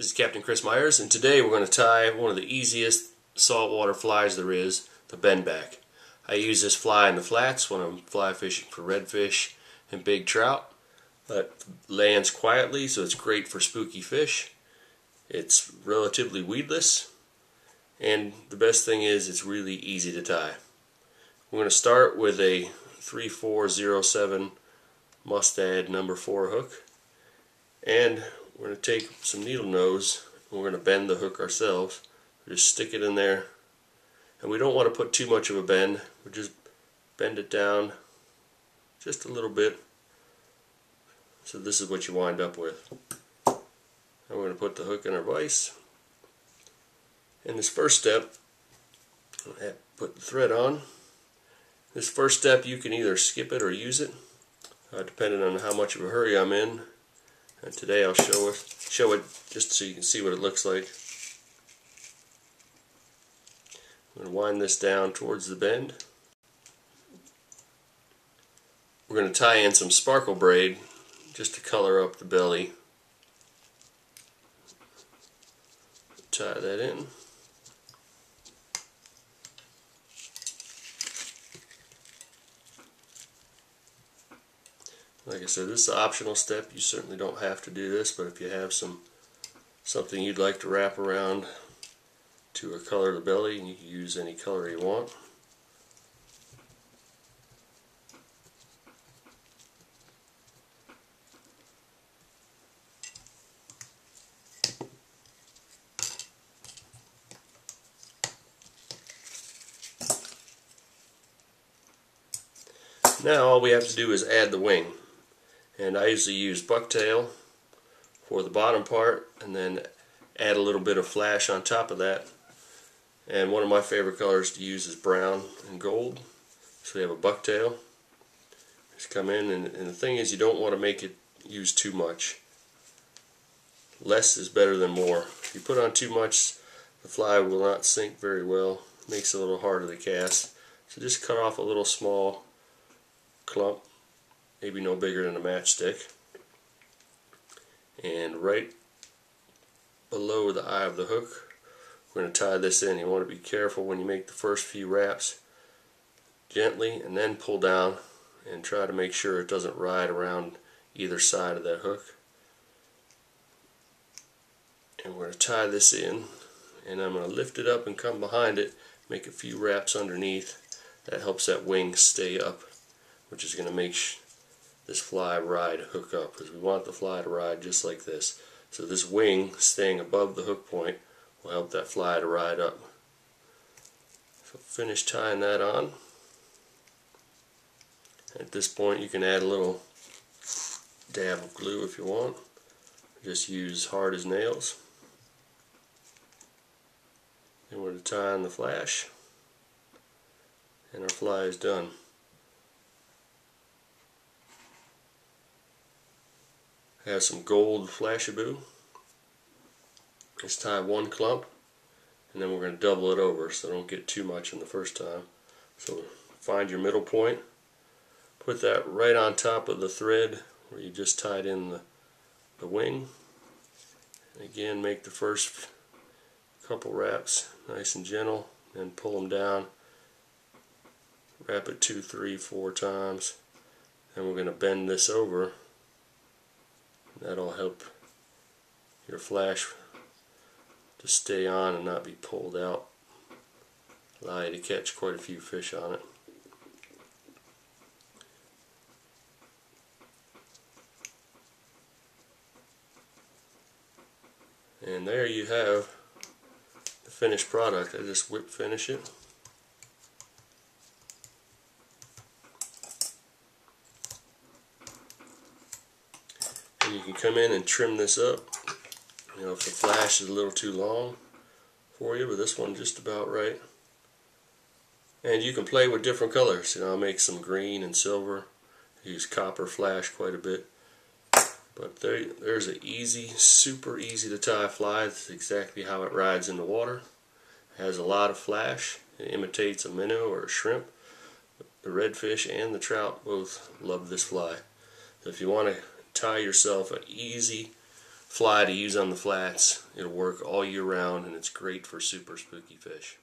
This is Captain Chris Myers, and today we're going to tie one of the easiest saltwater flies there is, the Bendback. I use this fly in the flats when I'm fly fishing for redfish and big trout. It lands quietly, so it's great for spooky fish. It's relatively weedless, and the best thing is it's really easy to tie. We're going to start with a 3407 Mustad number 4 hook, and we're going to take some needle nose and we're going to bend the hook ourselves. Just stick it in there, and we don't want to put too much of a bend. We just bend it down just a little bit. So this is what you wind up with. And we're going to put the hook in our vise. In this first step, put the thread on. This first step you can either skip it or use it, depending on how much of a hurry I'm in. And today I'll show it just so you can see what it looks like. I'm going to wind this down towards the bend. We're going to tie in some sparkle braid just to color up the belly. Tie that in. Like I said, this is an optional step. You certainly don't have to do this, but if you have something you'd like to wrap around to color the belly, you can use any color you want. Now all we have to do is add the wing. And I usually use Bucktail for the bottom part, and then add a little bit of flash on top of that. And one of my favorite colors to use is brown and gold. So we have a Bucktail. Just come in, and the thing is, you don't want to make it use too much. Less is better than more. If you put on too much, the fly will not sink very well. It makes it a little harder to cast. So just cut off a little small clump, maybe no bigger than a matchstick, and right below the eye of the hook we're going to tie this in. You want to be careful when you make the first few wraps, gently, and then pull down and try to make sure it doesn't ride around either side of that hook. And we're going to tie this in, and I'm going to lift it up and come behind it, make a few wraps underneath. That helps that wing stay up, which is going to make this fly ride hook up, because we want the fly to ride just like this. So this wing staying above the hook point will help that fly to ride up. So finish tying that on. At this point you can add a little dab of glue if you want. Just use hard as nails. Then we're going to tie on the flash, and our fly is done. I have some gold Flashabou. Just tie one clump, and then we're going to double it over so don't get too much in the first time. So find your middle point, put that right on top of the thread where you just tied in the wing. And again, make the first couple wraps nice and gentle, and pull them down. Wrap it 2, 3, 4 times. Then we're going to bend this over. That'll help your flash to stay on and not be pulled out. Allow you to catch quite a few fish on it. And there you have the finished product. I just whip finish it. You can come in and trim this up. You know, if the flash is a little too long for you, but this one just about right. And you can play with different colors. You know, I'll make some green and silver. I use copper flash quite a bit. But there's an easy, super easy to tie fly. That's exactly how it rides in the water. It has a lot of flash. It imitates a minnow or a shrimp. The redfish and the trout both love this fly. So if you want to tie yourself an easy fly to use on the flats. It'll work all year round, and it's great for super spooky fish.